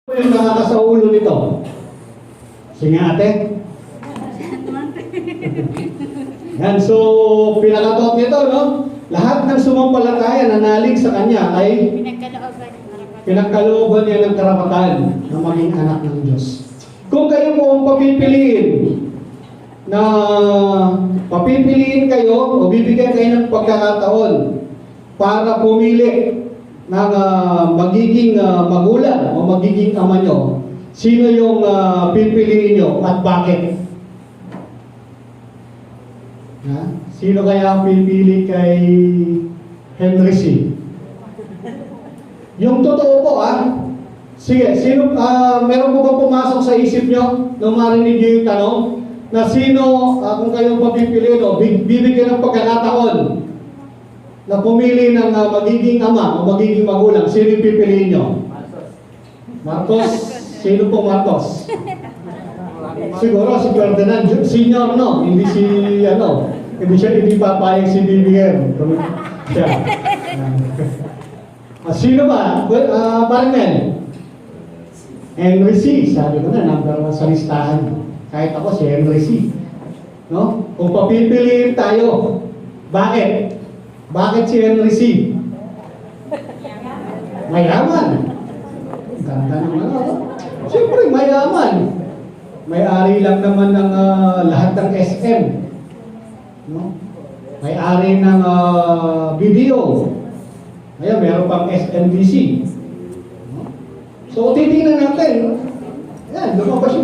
Yung nakakasa ulo nito. Sige ate. Yan, so pinakatot nito, no? Lahat ng sumampalataya nanalig sa kanya ay pinagkalooban niya ng karapatan na maging anak ng Diyos. Kung kayo po ang papipiliin kayo o bibigyan kayo ng pagkakataon para pumili ng magiging magulang o magiging ama nyo, sino yung pipiliin nyo at bakit? Sino kaya ang pipili kay Henry C? Yung totoo po sige, sino, meron po ba pumasok sa isip nyo nung marinig nyo yung tanong na sino, kung kayo papipiliin o bibigyan ng pagkakataon na pumili ng magiging ama o magiging magulang, sino yung pipiliin nyo? Marcos? Sino po Marcos? Siguro si Ferdinand Senior, no? Hindi hindi papayag si BBM. Siya. Sino ba? Barnel? Henry C. Sabi ko na, number 1 sa listahan. Kahit ako si Henry C. No? Kung papipiliin tayo, bakit? Bakit si Henry C? Mayaman. Ganda naman ako. Siyempre, mayaman. May-ari lang naman ng lahat ng SM. No? May-ari ng video. Ngayon, meron pang SMDC. No? So, titingnan natin. Yan, lumabas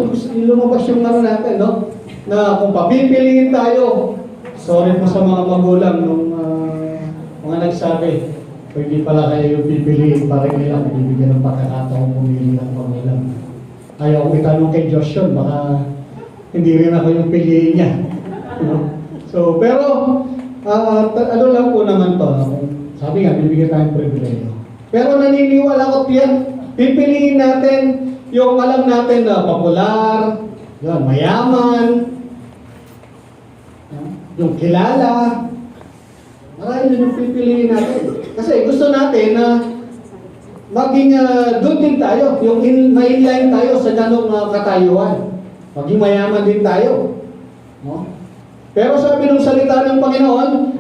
yung ano natin, no? Na kung papipiliin tayo, sorry po sa mga magulang nung mga nagsabi, pwede pala kayo yung pipiliin para nilang bibigyan ng pagkakataong pumili ng pangulang. Ayaw kong itanong kay Josh yun, baka hindi rin ako yung piliin niya. So, pero, ano lang po naman to, sabi nga, bibigyan tayong pribilehyo. Pero naniniwala ko tiyan, pipiliin natin yung alam natin na popular, yun, mayaman, yung kilala, marami yung pipiliin natin. Kasi gusto natin na maging doon din tayo, yung ma-inline tayo sa ganong katayuan. Maging mayaman din tayo. No? Pero sabi ng salita ng Panginoon,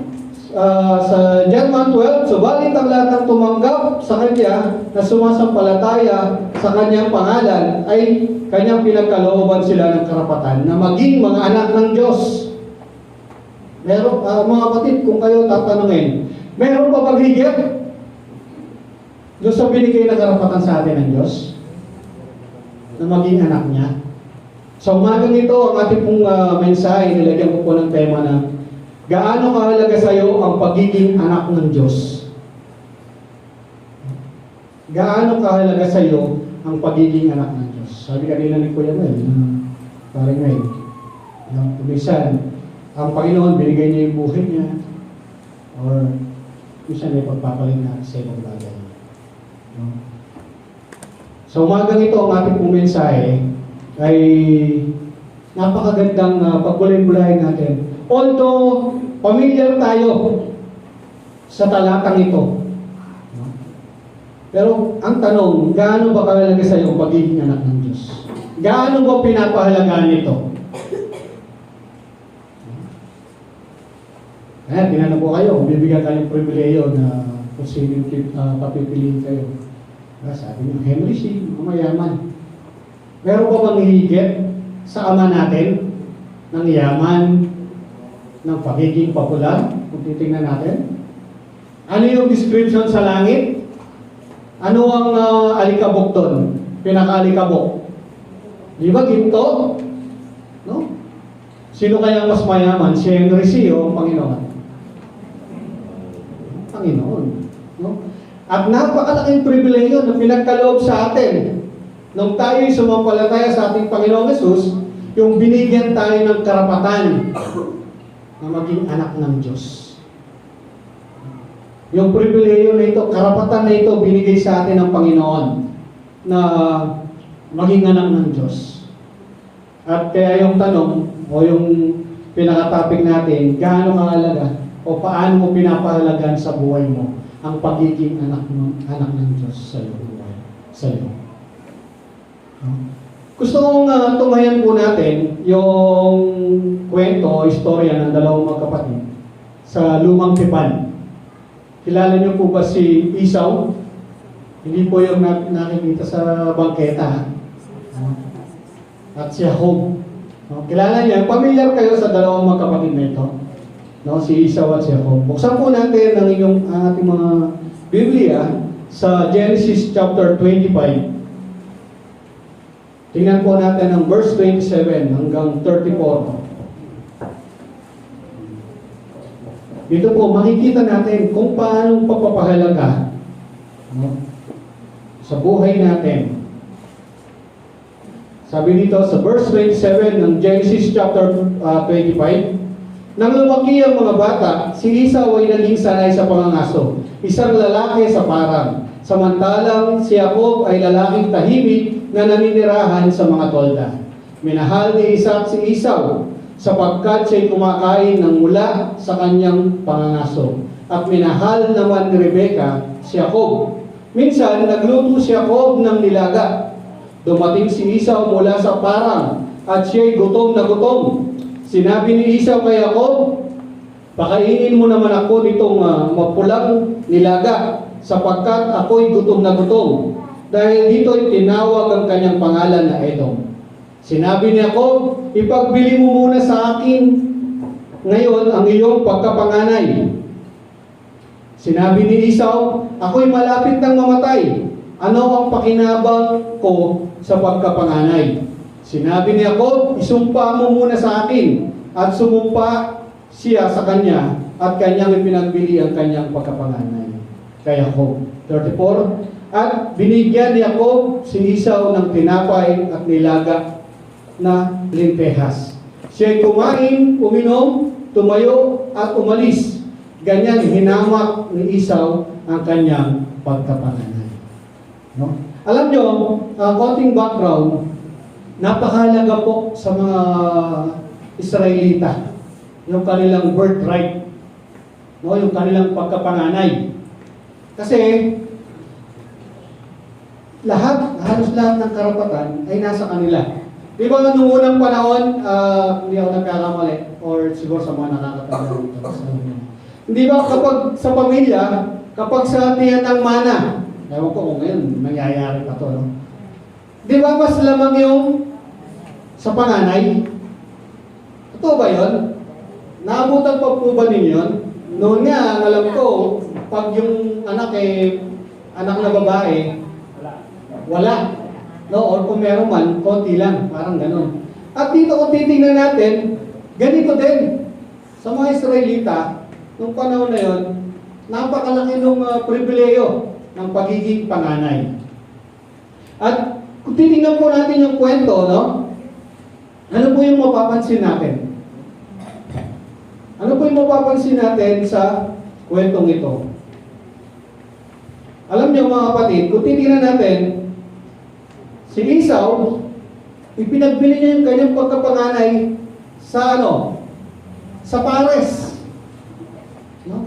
sa John 1:12, subalit ang lahat ng tumanggap sa Kanya na sumasampalataya sa Kanyang pangalan ay Kanyang pinagkalooban sila ng karapatan na maging mga anak ng Diyos. Meron, mga kapatid, kung kayo tatanungin, meron pa bang higit doon sa binigay na karapatan sa atin ng Diyos na maging anak niya? Sa umagang ito, ang ating pong mensahe, nilagyan ko po ng tema na gaano kahalaga sa iyo ang pagiging anak ng Diyos? Gaano kahalaga sa iyo ang pagiging anak ng Diyos? Sabi kanina ni Kuya Mel, parang ngayon, minsan, ang Panginoon, binigay niya yung buhay niya, or minsan may pagpapalit natin sa ibang bagay. No? Sa umagang ito, ang ating pong mensahe ay napakagandang pagbulay-bulayin natin. Although, familiar tayo sa talatang ito. No? Pero, ang tanong, gaano ba kahalaga sa iyo ang pagiging anak ng Diyos? Gaano ba pinapahalagaan ito? Kaya, tinanong ko kayo, kung bibigyan kayong pribileyo na kung sino papipiliin kayo. Sabi niyo, Henry C., mayaman. Meron ba bang higit sa ama natin ng yaman, ng pagiging popular? Kung titingnan natin. Ano yung description sa langit? Ano ang alikabok doon? Pinaka-alikabok. Di ba ginto? No? Sino kaya mas mayaman? Si Henry C. o ang Panginoon? Panginoon. No? At napakalaking pribileyo na pinagkaloob sa atin nung tayo'y sumampalataya sa ating Panginoong Hesus, yung binigyan tayo ng karapatan na maging anak ng Diyos. Yung pribileyo na ito, karapatan na ito, binigay sa atin ng Panginoon na maging anak ng Diyos. At kaya yung tanong, o yung pinaka-topic natin, gaano kahalaga o paano mo pinapahalagan sa buhay mo ang pagiging anak ng Diyos sa iyo. Gusto kong tumayan po natin yung kwento, istorya ng dalawang magkapatid sa lumang tipan. Kilala niyo po ba si Esau? Hindi po yung nakikita sa bangketa. At si Jacob. Kilala niya, familiar kayo sa dalawang magkapatid na ito. Si Esau at si Jacob. Buksan po natin ang ating mga Biblia sa Genesis chapter 25. Tingnan po natin ang verse 27 hanggang 34. Dito po makikita natin kung paano pagpapahalaga sa buhay natin. Sabi dito sa verse 27 ng Genesis chapter 25, nang lumaki ang mga bata, si Esau ay naging sanay sa pangangaso, isang lalaki sa parang. Samantalang si Jacob ay lalaking tahimik na naninirahan sa mga tolda. Minahal ni Isaac si Esau sapagkat siya'y kumakain ng mula sa kanyang pangangaso. At minahal naman ni Rebecca si Jacob. Minsan, nagluto si Jacob ng nilaga. Dumating si Esau mula sa parang at siya'y gutom na gutom. Sinabi ni Esau kay Jacob, pakainin mo naman ako nitong mapulang nilaga sapagkat ako'y gutom na gutom. Dahil dito'y tinawag ang kanyang pangalan na Edom. Sinabi ni Jacob, ipagbili mo muna sa akin ngayon ang iyong pagkapanganay. Sinabi ni Esau, ako'y malapit ng mamatay. Ano ang pakinabang ko sa pagkapanganay? Sinabi ni Jacob, isumpa mo muna sa akin. At sumumpa siya sa kanya at kanyang ipinagbili ang kanyang pagkapanganay. Kay Jacob. 34. At binigyan ni Jacob si Esau ng tinapay at nilaga na lintehas. Siya'y kumain, uminom, tumayo at umalis. Ganyan hinamak ni Esau ang kanyang pagkapanganay. Alam nyo, konting background, napakahalaga po sa mga Israelita yung kanilang birthright, yung kanilang pagkapanganay. Kasi halos lahat ng karapatan ay nasa kanila. Di ba nung unang panahon, hindi ako nagkakamali, or siguro sa mga nakakatanda. Hindi ba kapag sa pamilya, kapag sa tiyan ng mana, ewan ko kung ngayon, nangyayari pa to, no? Di ba mas lamang yung sa panganay? Totoo ba yun? Naabutan pa po ba ninyo yun? Noon nga, alam ko, pag yung anak na babae, wala. No? Or kung meron man, konti lang. Parang ganun. At dito kung titingnan natin, ganito din. Sa mga Israelita, nung panahon na yun, napakalaki ng pribileyo ng pagiging panganay. At kung titingnan po natin yung kwento, no? Ano po yung mapapansin natin? Ano po yung mapapansin natin sa kwentong ito? Alam niyo mga kapatid, kung titingnan natin, si Esau, ipinagbili niya yung kanyang pagkapanganay sa sa pares.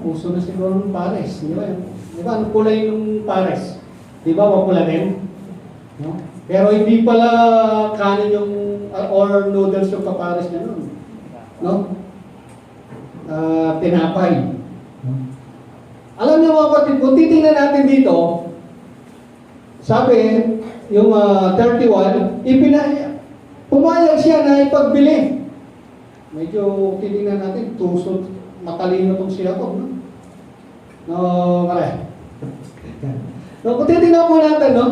Puso na siguro ng pares. Di ba? Ano kulay yung pares? Di ba? Mapula din. No? Pero hindi pala kanin yung, or noodles yung kapares niya nun. No? Tinapay. Alam niyo mga kapatid, kung titingnan natin dito, sabi, yung 31, pumayag siya na ipagbili. Medyo titingnan natin, tusod, matalino itong siya ko. Kung titingnan mo natin, no?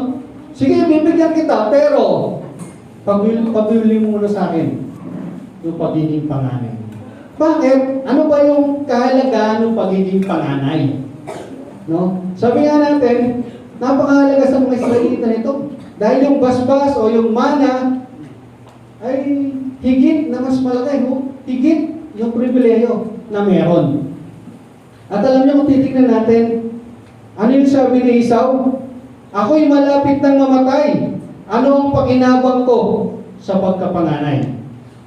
Sige, bibigyan kita, pero pabili mo muna sa akin yung pagiging panganay. Bakit? Ano ba yung kahalagaan ng pagiging panganay? No? Sabi nga natin, napakahalaga sa mga Israelita nito. Dahil yung basbas o yung mana ay higit na mas malaki, higit yung pribileyo na meron. At alam niyo kung titignan natin, ano yung sabi ni Esau? Ako'y malapit ng mamatay. Ano ang pakinabang ko sa pagkapanganay?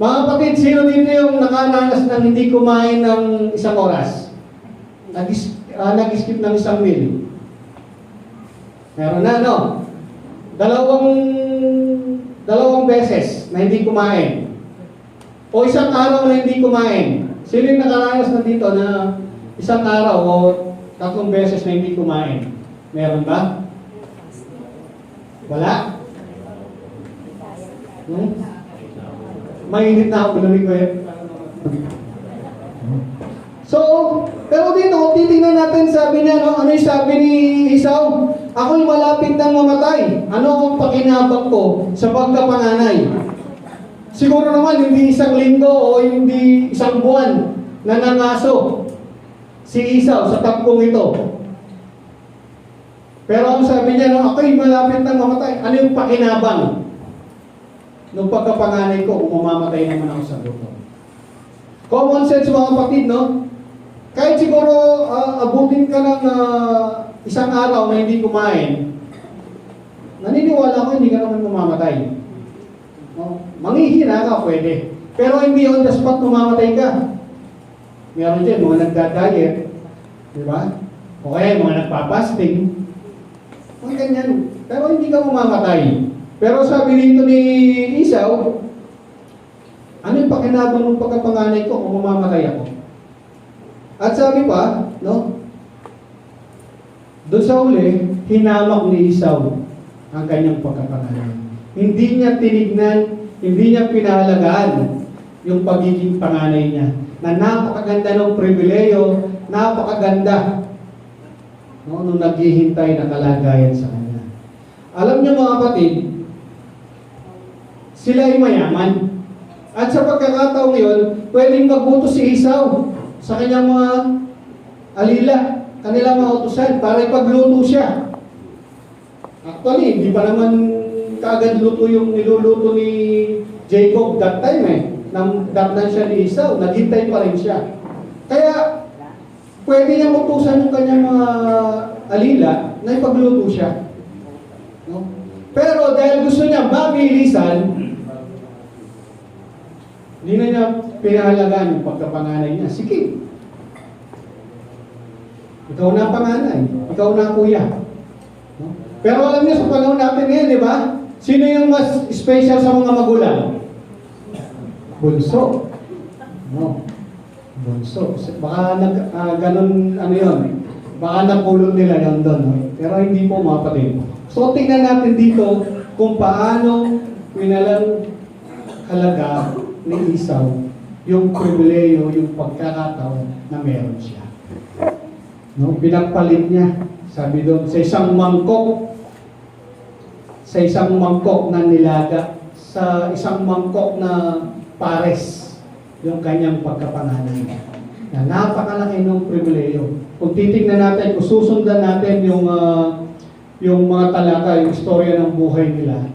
Mga kapatid, sino dito yung nakaranas ng hindi kumain ng isang oras? Nag-skip ng isang meal? Meron na, no? na hindi kumain? O isang araw na hindi kumain? Sino yung nakaranas na dito na isang araw o 3 beses na hindi kumain? Meron ba? Wala? Mainit na ako, bulamig ko eh. So, pero dito, titingnan natin, sabi niya, no? Ano yung sabi ni Esau? Ako'y malapit ng mamatay. Ano ang pakinabang ko sa pagkapanganay? Siguro naman, hindi isang linggo o hindi isang buwan na nangaso si Esau sa tampong ito. Pero ang sabi niya, no? Ako'y malapit ng mamatay. Ano yung pakinabang nung pagkapanganay ko kung mamamatay naman ako sa luto? Common sense mga kapatid, no? Kahit siguro abutin ka ng isang araw na hindi kumain, naniniwala ko hindi ka naman mamamatay. No? Manghihina ka, pwede. Pero hindi on the spot mamamatay ka. Meron dyan, mga nagda-diet, di ba? O kaya mga nagpa-fasting, mga ganyan. Pero hindi ka mamamatay. Pero sabi dito ni Esau, ano yung pakinabang ng pagkapanganay ko kung mamamatay ako? At sabi pa, no? Doon sa uli, hinamak ni Esau ang kanyang pagkapanganay. Hindi niya tinignan, hindi niya pinahalagaan yung pagiging panganay niya. Na napakaganda ng pribileyo, napakaganda no, nung naghihintay na kalagayan sa kanya. Alam niyo mga kapatid, sila ay mayaman. At sa pagkakataong yun, pwedeng magbuto si Esau sa kanyang mga alila, kanilang mga utusan, para ipagluto siya. Actually, hindi pa naman kaagad luto yung niluluto ni Jacob that time eh. Nang datnan siya ni Esau, naghintay pa rin siya. Kaya, pwede niya utusan yung kanyang mga alila na ipagluto siya. No? Pero dahil gusto niya mabilisan, hindi na niya pinahalagaan yung pagkapanganay niya. Sige. Ikaw na panganay. Ikaw na kuya. No? Pero alam niyo sa panahon natin ngayon, di ba? Sino yung mas special sa mga magulang? Bunso. No. Bunso. Baka ganun, ano yun. Baka napulot nila yun doon. No? Pero hindi po mga kapatid. So, tingnan natin dito kung paano pinalang halaga ni Esau yung pribileyo, yung pagkakataon na meron siya. No, pinagpalit niya. Sabi doon, sa isang mangkok na nilaga, sa isang mangkok na pares, yung kanyang pagkapanganay. Na napakalaki ng pribileyo. Kung titingnan natin, kung susundan natin yung mga talata, yung istorya ng buhay nila,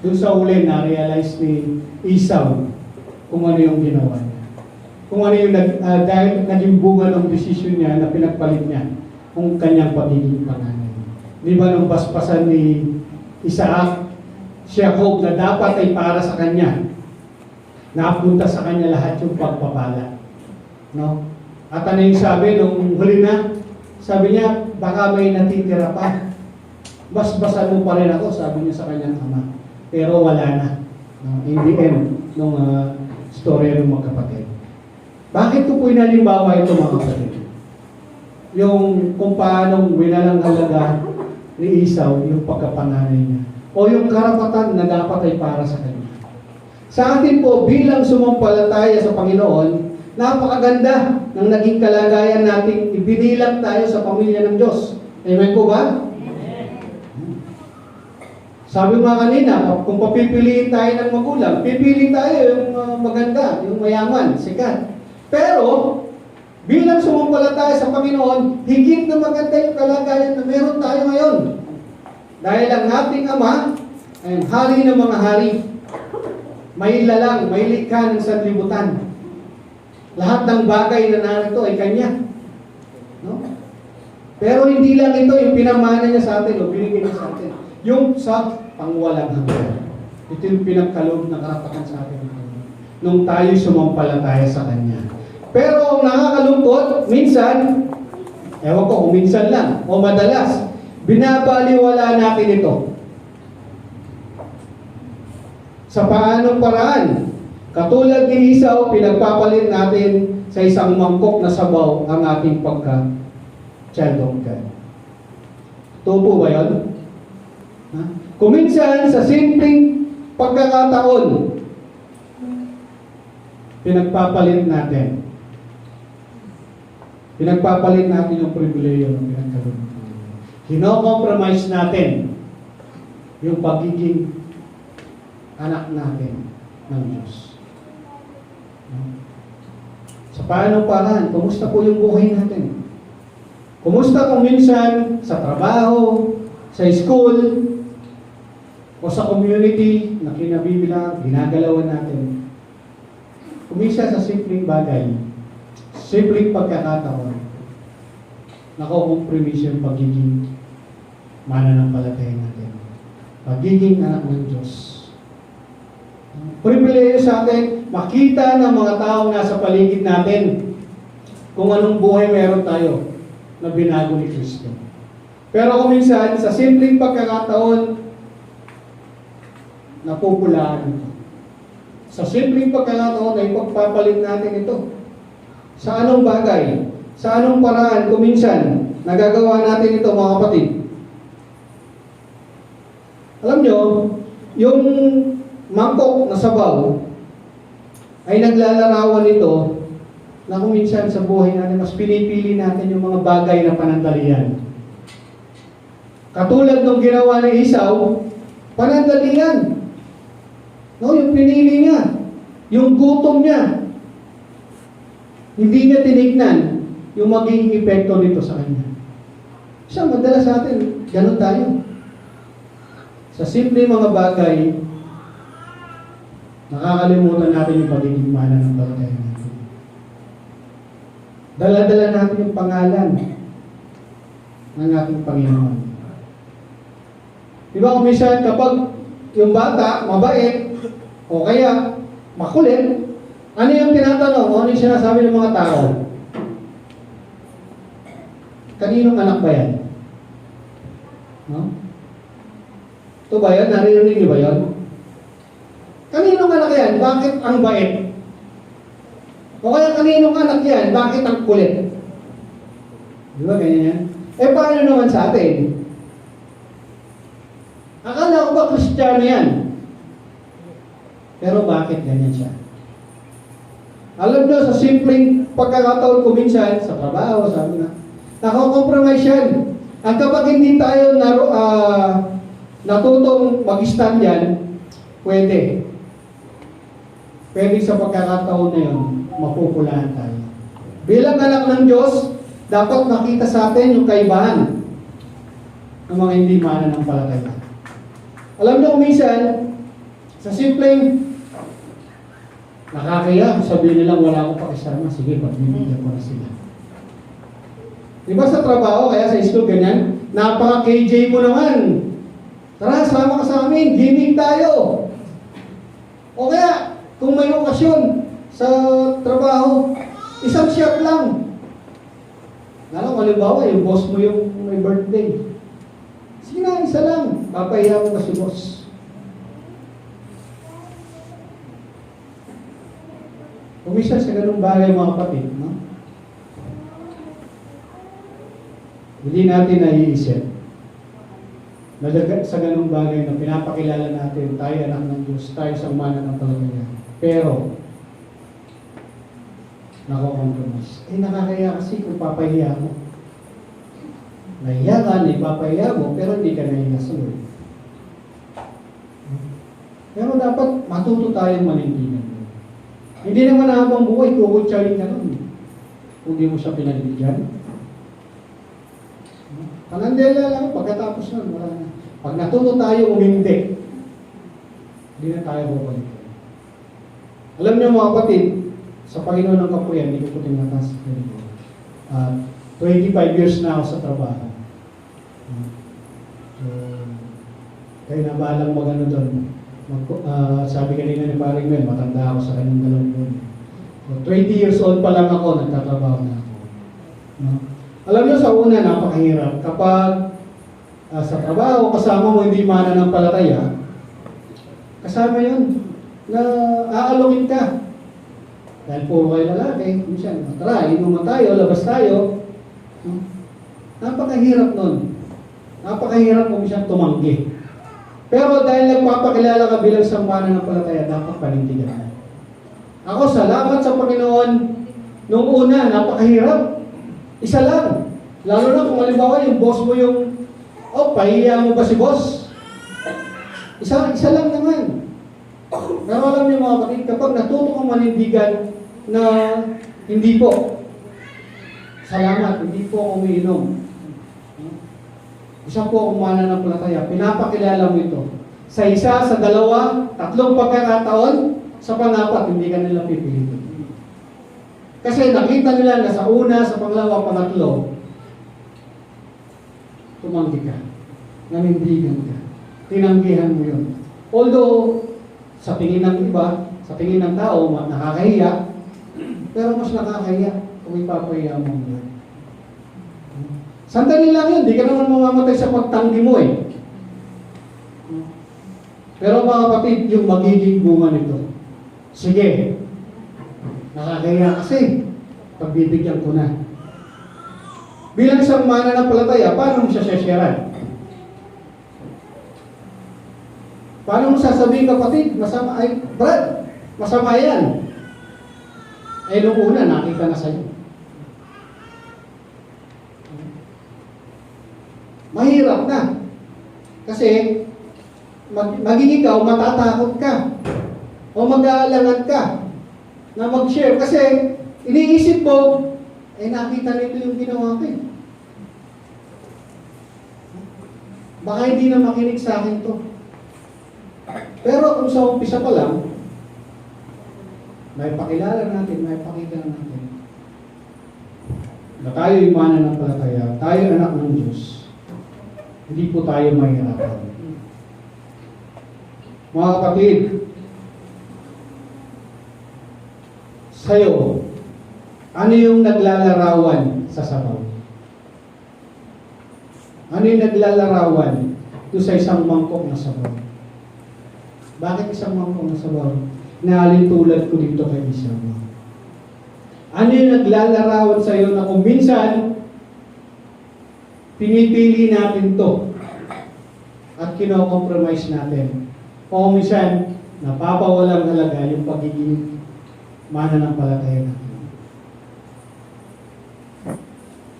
doon sa uli na-realize ni Esau kung ano yung ginawa niya. Kung ano yung dahil naging bunga ng desisyon niya na pinagpalit niya kung kanyang pagiging panganay. Di ba nung paspasan ni Isaac, Jacob na dapat ay para sa kanya, napunta sa kanya lahat yung pagpapala. No? At ano yung sabi nung huli na? Sabi niya, baka may natitira pa. Basbasan mo pa rin ako, sabi niya sa kanyang ama. Pero wala na. No? In the end, nung storya ng mga kapatid. Bakit ko po inalimbawa ito mga kapatid? Yung kung paano winalang halaga ni Esau yung pagkapanganay niya. O yung karapatan na dapat ay para sa kanya. Sa atin po, bilang sumampalataya sa Panginoon, napakaganda ng naging kalagayan nating ibinilang tayo sa pamilya ng Diyos. Amen po ba? Sabi mga kanina, kung papipiliin tayo ng magulang, pipili tayo yung maganda, yung mayaman, sikat. Pero, bilang sumampalataya sa Panginoon, higit na maganda yung kalagayan na meron tayo ngayon. Dahil ang ating Ama ay ang hari ng mga hari. May lalang, may likha ng sanlibutan. Lahat ng bagay na narito ay Kanya. No? Pero hindi lang ito yung pinamana niya sa atin o binigay niya sa atin. Yung sa pangwalang hanggan. Ito yung pinagkaloob na karapatan sa atin. Nung tayo sumampalataya sa Kanya. Pero ang nakakalungkot, minsan, ewan ko kung minsan lang, o madalas, binabaliwala natin ito. Sa paanong paraan? Katulad ni Esau, pinagpapalit natin sa isang mangkok na sabaw ang ating pagka-child of God. Tupo ba yun? Ha? Kuminsan, sa simpleng pagkakataon, pinagpapalit natin. Pinagpapalit natin yung pribileyo ng pinagkaroon. Kino-compromise natin yung pagiging anak natin ng Diyos. Sa paano paraan? Kumusta po yung buhay natin? Kumusta kung minsan sa trabaho, sa school, o sa community na kinabibilang, ginagalawan natin? Kumisa sa simpleng bagay, simpleng pagkakataon, nakukompromise yung pagiging mananampalataya natin. Pagiging anak ng Diyos. Pribileyo sa atin, makita ng mga taong nasa paligid natin kung anong buhay meron tayo na binago ni Kristo. Pero kung minsan, sa simpleng pagkakataon, napupulaan ito. Sa simpleng pagkakataon ay pagpapalit natin ito. Sa anong bagay? Sa anong paraan? Kung minsan, nagagawa natin ito, mga kapatid. Alam nyo, yung mangkok na sabaw ay naglalarawan ito na kung minsan sa buhay natin, mas pinipili natin yung mga bagay na panandalian. Katulad ng ginawa ni Esau, panandalian. No, yung pinili niya, yung gutom niya, hindi niya tinignan yung magiging epekto nito sa kanya. Siya, madalas sa atin, ganun tayo. Sa simple mga bagay, nakakalimutan natin yung pagiging mananampalataya natin. Dala-dala natin yung pangalan ng ating Panginoon. Di ba kung minsan kapag yung bata, mabait, o kaya makulit, ano yung tinatanong? O ano yung sinasabi ng mga tao? Kaninong anak ba yan? No? Ito ba yan? Narinig niyo ba yan? Kaninong anak yan? Bakit ang bait? O kaya kaninong anak yan? Bakit ang kulit? Di ba ganyan yan? Eh paano naman sa atin? Akala ko ba Kristiyano yan? Pero bakit ganyan siya? Alam nyo, sa simpleng pagkakataon ko minsan, sa trabaho, sabi na, nakakompromise yan. Ang kapag hindi tayo natutong mag-stand yan, pwede. Pwede sa pagkakataon na yun, mapupulaan tayo. Bilang anak ng Diyos, dapat makita sa atin yung kaibahan ng mga hindi mananampalataya. Alam nyo, minsan, sa simpleng nakakaya, sabihin nilang wala akong pakisama, sige, pagbibigyan ko na sila. Diba sa trabaho, kaya sa school, ganyan, napaka-KJ mo naman. Tara, sama ka sa amin, gimmick tayo. O kaya, kung may okasyon sa trabaho, isang shot lang. Lalo, halimbawa, yung boss mo yung may birthday. Sige na, isa lang. Papahiya mo kasi boss. Umisa sa ganung bagay mga kapatid, no? Hindi natin naiisip na sa ganung bagay na pinapakilala natin, tayo anak ng Diyos, tayo sa mananampalataya. Pero, nako-compromise. Eh, nakakaya kasi kung papahiya mo. Nahiya ka, ipapahiya mo, pero hindi ka nahiya sa Lord. Pero dapat matuto tayong manindigan. Hindi naman habang buhay, kukutsarin ka nun. Kung di mo siya pinagbigyan. Panandela lang, pagkatapos nun, wala na. Pag natuto tayo umindi, hindi na tayo bubalik. Alam niyo mga kapatid, sa Panginoon ng Kapuyan, hindi ko tinatas. 25 years na ako sa trabaho. Kaya na balang magano doon. Sabi kanina ni Paring Mel, matanda ako sa kanyang dalawang buwan. So, 20 years old pa lang ako, nagtatrabaho na ako. No? Alam niyo, sa una, napakahirap. Kapag sa trabaho, kasama mo hindi mananampalataya, Kasama yun na aalungin ka. Dahil puro kayo lalaki, minsan, tara, inuman tayo, labas tayo. Napakahirap nun. Napakahirap kung minsan tumanggi. Pero dahil nagpapakilala ka bilang sambahananampalataya, dapat panindigan ka. Ako, salamat sa Panginoon. Nung una, napakahirap. Isa lang. Lalo na kung halimbawa yung boss mo yung, pahiya mo ba si boss? Isa lang naman. Pero alam niyo mga kapatid, kapag natuto kang manindigan na hindi po, salamat, hindi po ako umiinom. Isa po akong mananampalataya, pinapakilala mo ito. Sa isa, sa dalawa, tatlong pagkakataon, sa pang-apat, hindi ka nila pipilitin. Kasi nakita nila na sa una, sa panglawa, pangatlo, tumanggi ka, nanindigan ka, tinanggihan mo yun. Although, sa tingin ng iba, sa tingin ng tao, nakakahiya, pero mas nakakahiya kung ipapahiya mo yun. Sandali lang yun, di ka naman mamamatay sa pagtanggi mo eh. Pero mga kapatid, yung magiging bunga nito, sige, nakakahiya kasi, pagbibigyan ko na. Bilang isang mananampalataya, paano mo siya share-sharean? Paano mo sasabihin kapatid, masama ay, Brad, masama yan. Eh nung una, nakita na sa'yo. Mahirap na. Kasi, maging ikaw, matatakot ka. O mag-aalangan ka na mag-share. Kasi, iniisip mo, nakita nito yung ginawa ko eh. Baka hindi na makinig sa akin to. Pero kung sa umpisa pa lang, may pakilala natin, may pakita natin na tayo yung mananampalataya, tayo anak ng Diyos, hindi po tayo mahirapan. Mga kapatid, sa'yo, ano yung naglalarawan sa sabaw? Ano yung naglalarawan doon sa isang mangkok na sabaw? Bakit isang mangkok na sabaw? Naalin tulad ko dito kay Isaw. Ano yung naglalarawan sa iyo na kung minsan pinipili natin to at kino-compromise natin. O minsan napapawalang halaga yung pagiging mananampalataya natin.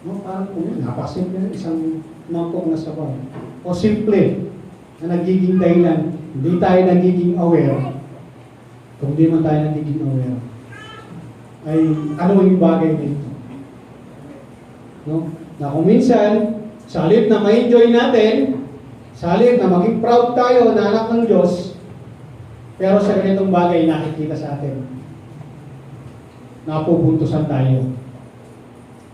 No, parang kung napasimple isang mangkok na sabaw. O simple na nagiging dahilan, hindi tayo nagiging aware. Kung di man tayo nagiging aware, ay ano yung bagay dito? No? Na kung minsan, sa halip na ma-enjoy natin, sa halip na maging proud tayo na anak ng Diyos, pero sa ganitong bagay nakikita sa atin, napubuntusan tayo,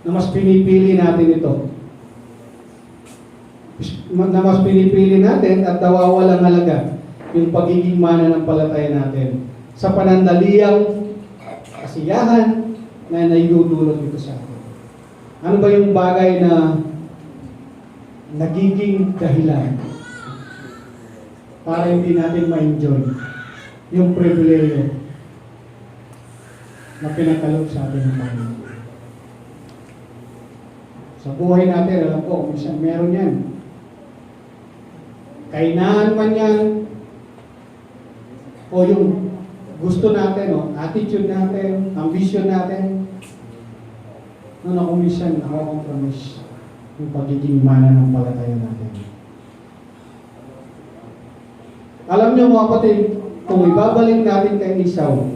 na mas pinipili natin ito. Na mas pinipili natin at nawawalang halaga yung pagiging mananampalataya natin sa panandaliang kasiyahan na naidudulot dito sa atin. Ano ba yung bagay na nagiging dahilan para hindi natin ma-enjoy yung pribileyo na pinagkaloob sa atin ng Panginoon? Sa buhay natin, alam ko, minsan meron yan. Kainahan man yan, o yung gusto natin, attitude natin, ambition natin, na kung minsan nakakompromise yung pagiging mananampalataya natin. Alam niyo mga kapatid, kung ibabalik natin kay Esau,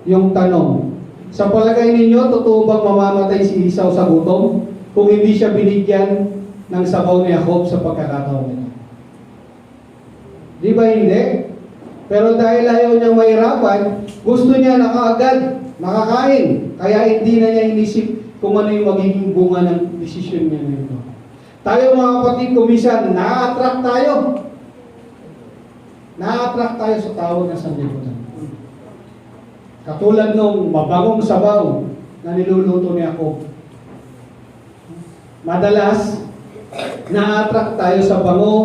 yung tanong, sa palagay ninyo, totoo bang mamamatay si Esau sa gutom kung hindi siya binigyan ng sabaw ni Jacob sa pagkakataon nito? Di ba hindi? Pero dahil ayaw niyang mahirapan, gusto niya na kaagad makakain. Kaya hindi na niya inisip kung ano yung magiging bunga ng desisyon niya na ito. Tayo mga kapatid, kumisan, na-attract tayo. Na-attract tayo sa tawag na sanlibutan. Katulad nung mabangong sabaw na niluluto ni Jacob. Madalas, na-attract tayo sa bango,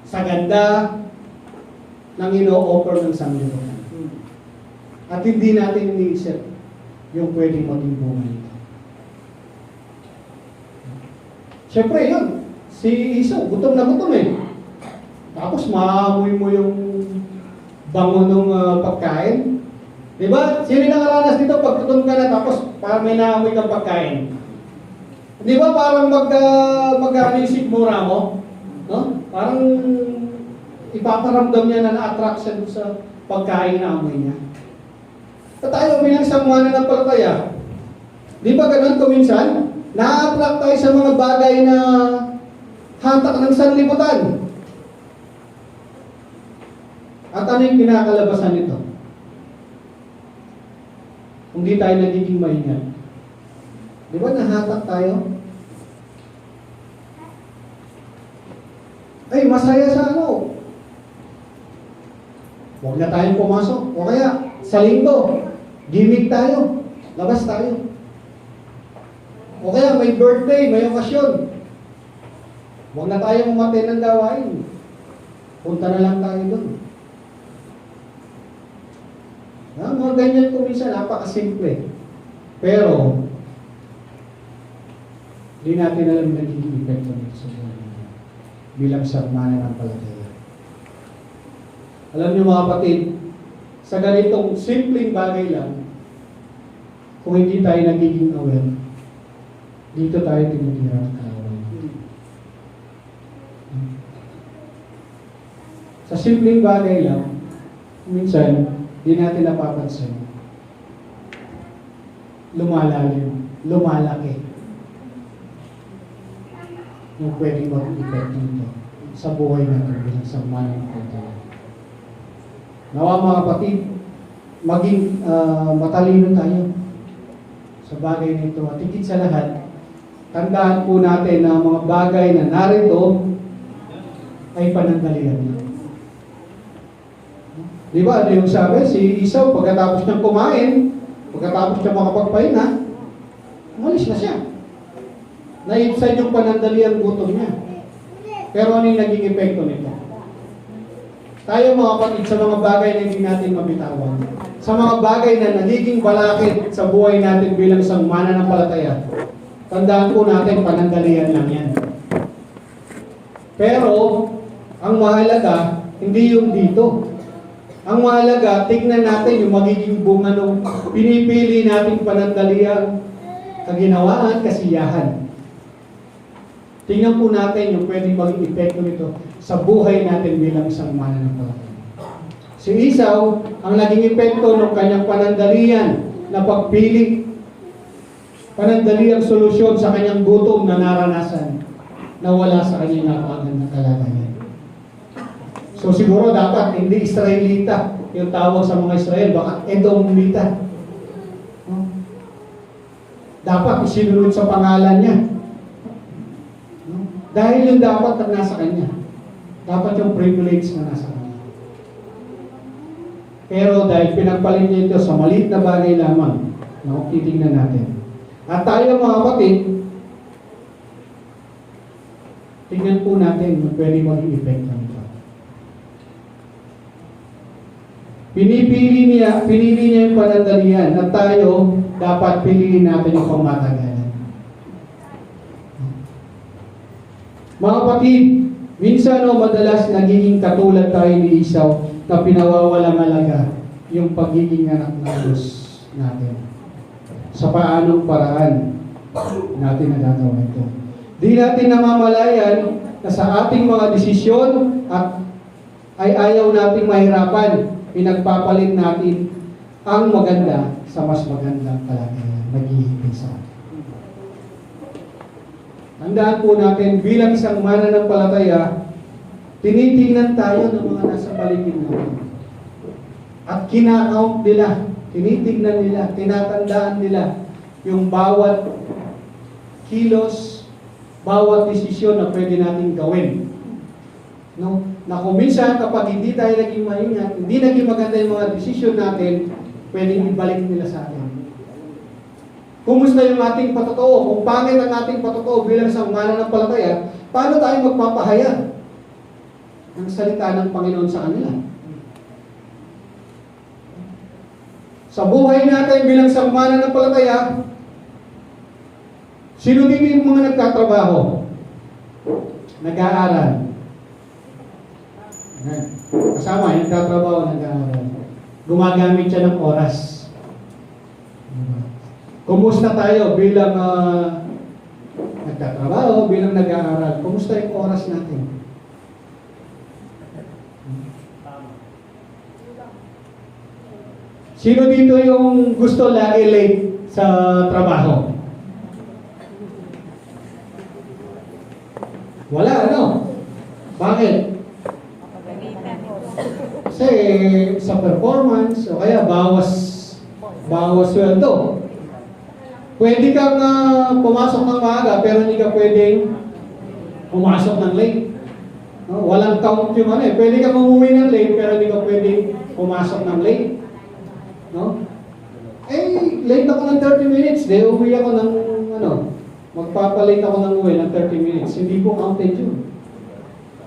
sa ganda, ng ino-offer ng sanglibutan. At hindi natin iniisip yung pwedeng maging bunga nito. Siyempre yun, si Esau, gutom na gutom eh. Tapos maamoy mo yung bango ng pagkain. Diba? Sino yung nakaranas dito pag gutom ka na tapos parang may naamoy kang pagkain? Di ba parang mag-ano yung sikmura mo? No? Parang ipaparamdam niya na na-attraction sa pagkain na amoy niya. At tayo bilang samuanan ng palataya, di ba ganun kuminsan? Na-attract tayo sa mga bagay na hatak ng sanlibutan. At ano yung kinakalabasan nito? Kung di tayo nagiging maingat. Di ba nahatak tayo? Ay, masaya sa ano? Huwag na tayong pumasok. O kaya, sa linggo, gimmick tayo. Labas tayo. O kaya, may birthday, may okasyon. Huwag na tayong umatay ng gawain. Punta na lang tayo doon. Mga ganyan ko minsan, napakasimple. Pero, di natin alam na nagiging epekto nito sa buhay natin bilang sarmana ng palataya. Alam niyo mga kapatid, sa ganitong simpleng bagay lang, kung hindi tayo nagiging aware, dito tayo tinitira ng kaaway. Sa simpleng bagay lang, minsan, di natin napapansin, lumalalim, lumalaki yung pwedeng mag-epekto nito sa buhay natin bilang sarmana ng palataya. Nawa mga kapatid, maging matalino tayo sa bagay nito. At higit sa lahat, tandaan po natin na mga bagay na narito ay panandalian na. Di ba? Ano yung sabi? Si Esau, pagkatapos niyang kumain, pagkatapos niyang makapagpahinga, umalis na siya. Naibsan yung panandalian gutom niya. Pero ano yung naging epekto nito? Tayo mga kapatid, sa mga bagay na hindi natin mabitawan, sa mga bagay na nagiging balakid sa buhay natin bilang isang mananampalataya, tandaan po natin, panandalian lang yan. Pero, ang mahalaga, hindi yung dito. Ang mahalaga, tignan natin yung magiging bunga ng pinipili nating panandalian, kaginawaan, kasiyahan. Tingnan po natin yung pwedeng maging epekto nito sa buhay natin bilang isang mananampalataya. Si Esau, ang naging epekto ng kanyang panandalian na pagpili, panandaliang solusyon sa kanyang gutom na naranasan na wala sa kanyang napakagandang kalagayan. So siguro dapat hindi Israelita yung tawag sa mga Israel, baka Edomita. Dapat isinunod sa pangalan niya. Dahil yung dapat na nasa kanya. Dapat yung privilege na nasa kanya. Pero dahil pinagpalit niya ito sa maliit na bagay lamang, titignan natin. At tayo mga kapatid, tingnan po natin kung pwede maging epekto nito. Pinili niya yung panandalian at tayo dapat piliin natin yung pangmatagalan. Mga kapatid, minsan madalas nagiging katulad tayo ni Esau na pinawawalang alaga yung pagiging anak ng Diyos natin. Sa paanong paraan natin nagagawa ito. Di natin namamalayan na sa ating mga desisyon at ay ayaw nating mahirapan, pinagpapalit natin ang maganda sa mas magandang kalagayan. Naghihintay sa atin. Tandaan po natin, bilang isang mananampalataya, tinitingnan tayo ng mga nasa paligid natin. At kinakount nila, tinitingnan nila, tinatandaan nila yung bawat kilos, bawat desisyon na pwede nating gawin. No? Na kung minsan kapag hindi tayo naging maingat, hindi naging maganda yung mga desisyon natin, pwedeng ibalik nila sa atin. Kumusta yung ating patotoo? Kung pangit ang ating patotoo bilang isang mananampalataya, paano tayo magpapahayag ng salita ng Panginoon sa kanila? Sa buhay natin bilang sangbanan ng palataya, sino din yung mga nagtatrabaho? Nag-aaral. Ayan. Kasama, yung nagtatrabaho, nag-aaral. Gumagamit siya ng oras. Kumusta tayo bilang nagtatrabaho, bilang nag-aaral? Kumusta yung oras natin? Sino dito yung gusto lagi late sa trabaho? Wala, ano? Bakit? Kasi sa performance, o kaya bawas sweldo. Pwede kang pumasok ng maaga, pero hindi ka pwedeng pumasok ng late. No? Walang count yung ano eh. Pwede kang umuwi ng late, pero hindi ka pwedeng pumasok ng late. No? Eh, late ako ng 30 minutes. Uwi ako ng, magpapalate ako ng uwi ng 30 minutes. Hindi po counted yun.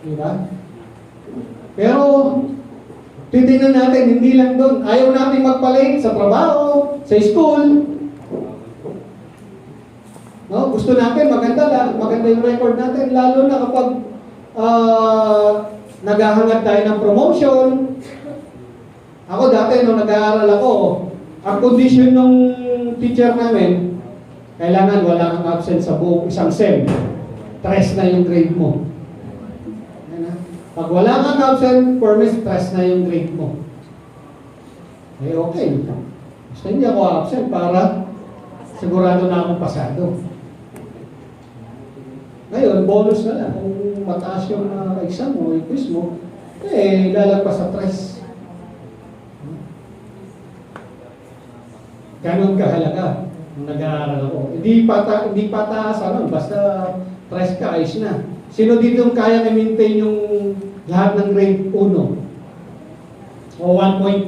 Diba? Pero, titignan natin, hindi lang doon. Ayaw natin magpalate sa trabaho, sa school. No? Gusto natin, maganda yung record natin. Lalo na kapag naghahangad tayo ng promotion. Ako dati, nung nag-aaral ako, ang condition ng teacher namin, kailangan wala kang absent sa buong isang SEM. 3 na yung grade mo. Pag wala kang absent, permis, 3 na yung grade mo. Eh, okay. Basta hindi ako absent para sigurado na akong pasado. Ngayon, bonus na lang. Kung mataas yung exam mo, yung quiz mo, eh, lalagpas sa 3. Ganon kahalaga nung nag-aaral ako. Hindi pataas, basta 3 ka, ayos na. Sino dito kaya i-maintain yung lahat ng grade 1? O 1.5?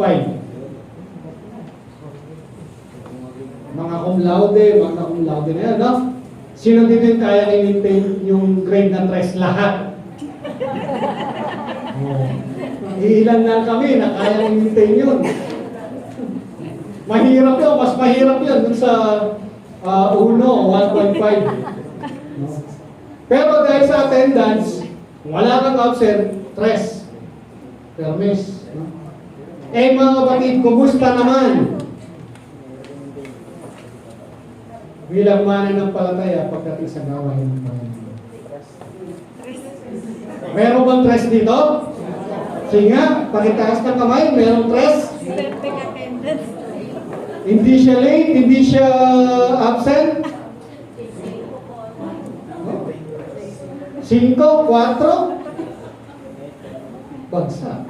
Mga cum laude na yan, no? Sino dito yung kaya i-maintain yung grade na 3 lahat? Ilan na kami na kaya i-maintain yun. Mahirap yun, mas mahirap yun dun sa 1.5. No? Pero dahil sa attendance, wala kang absent, 3. Permis. No? Eh mga kapatid, kumusta naman? Bilang mananampalataya pagdating sa gawain ng Panginoon. Meron bang 3 dito? Sige nga, pakitaas ng kamay, meron 3? Perfect attendance. Hindi siya late, hindi siya absent. 5, 4. Bagsak.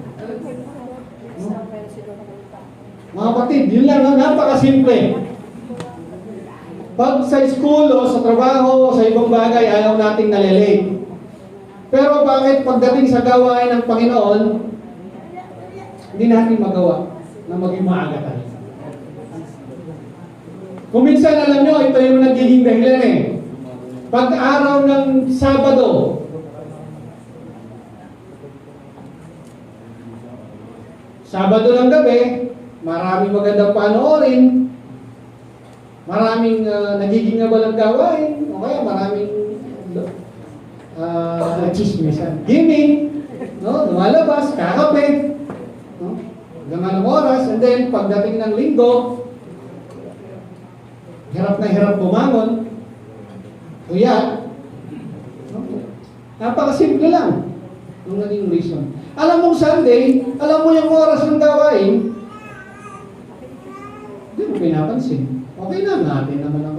Mga kapatid, yun lang, napakasimple. Pag sa school o sa trabaho o sa ibang bagay, ayaw nating nalilate. Pero bakit pagdating sa gawain ng Panginoon, hindi natin magawa na maging maaga tayo? Kung minsan alam nyo, ito yung nagiging dahilan eh. Pag araw ng Sabado, Sabado ng gabi, maraming magandang panoorin, maraming nagiging abalang gawain, o kaya maraming chismisan, gaming, no? Lumalabas, kakapit, no? Hanggang anong oras, and then pagdating ng linggo, hirap na hirap bumangon, kuya, no? Napakasimple lang yung naging reason. Alam mong Sunday, alam mo yung oras ng gawain, hindi mo pinapansin. Okay na, natin naman ang